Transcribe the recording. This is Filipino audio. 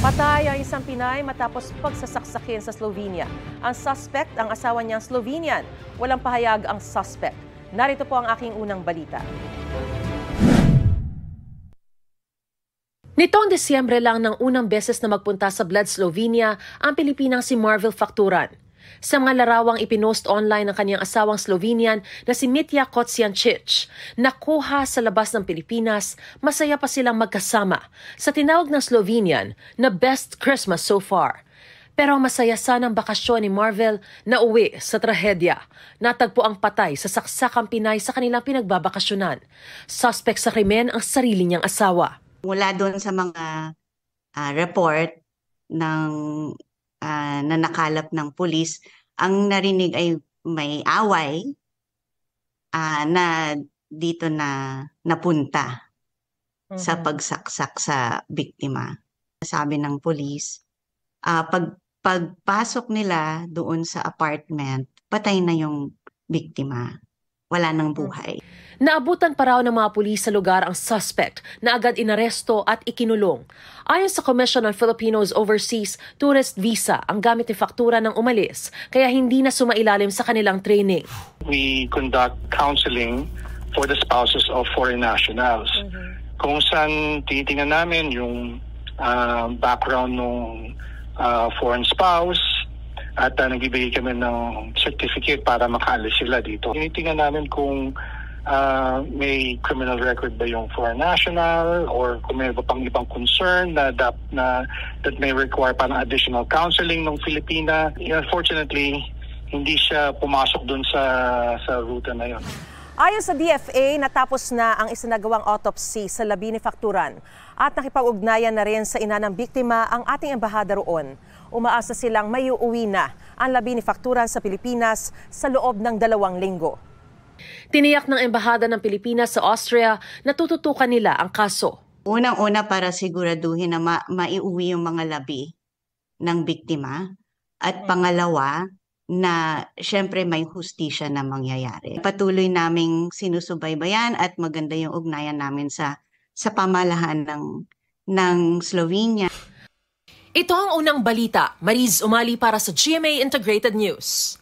Patay ang isang Pinay matapos pagsasaksakin sa Slovenia. Ang suspect, ang asawa niyang Slovenian. Walang pahayag ang suspect. Narito po ang aking unang balita. Nitong Desyembre lang nang unang beses na magpunta sa Bled, Slovenia ang Pilipinang si Marvel Facturan. Sa mga larawang ipinost online ng kanyang asawang Slovenian na si Mitya Kociancic, nakuha sa labas ng Pilipinas, masaya pa silang magkasama sa tinawag ng Slovenian na best Christmas so far. Pero masaya sanang bakasyon ni Marvel na uwi sa trahedya. Natagpo ang patay sa saksakang Pinay sa kanilang pinagbabakasyonan. Suspect sa krimen ang sarili niyang asawa. Mula doon sa mga report ng na nakalap ng pulis, ang narinig ay may away na dito na napunta sa pagsaksak sa biktima. Sabi ng pulis, pagpasok nila doon sa apartment, patay na yung biktima. Wala nang buhay. Naabutan pa raw ng mga pulis sa lugar ang suspect na agad inaresto at ikinulong. Ayon sa Commission on Filipinos Overseas, tourist visa ang gamit ni Factura nang umalis, kaya hindi na sumailalim sa kanilang training. We conduct counseling for the spouses of foreign nationals. Kung saan titingnan namin yung background ng foreign spouse, at nagbibigay kami ng certificate para makaalis sila dito. Tinitingnan namin kung may criminal record ba yung foreign national or kung may pang ibang concern that may require parang additional counseling ng Filipina. Unfortunately, hindi siya pumasok dun sa ruta na yun. Ayon sa DFA, natapos na ang isinagawang autopsy sa labi ni Facturan at nakipag-ugnayan na rin sa ina ng biktima ang ating embahada roon. Umaasa silang may uuwi na ang labi ni Facturan sa Pilipinas sa loob ng 2 linggo. Tiniyak ng embahada ng Pilipinas sa Austria na tututukan nila ang kaso. Unang-una para siguraduhin na maiuwi yung mga labi ng biktima at pangalawa na syempre may hustisya na mangyayari. Patuloy naming sinusubaybayan at maganda yung ugnayan namin sa pamahalaan ng Slovenia. Ito ang unang balita. Mariz Umali para sa GMA Integrated News.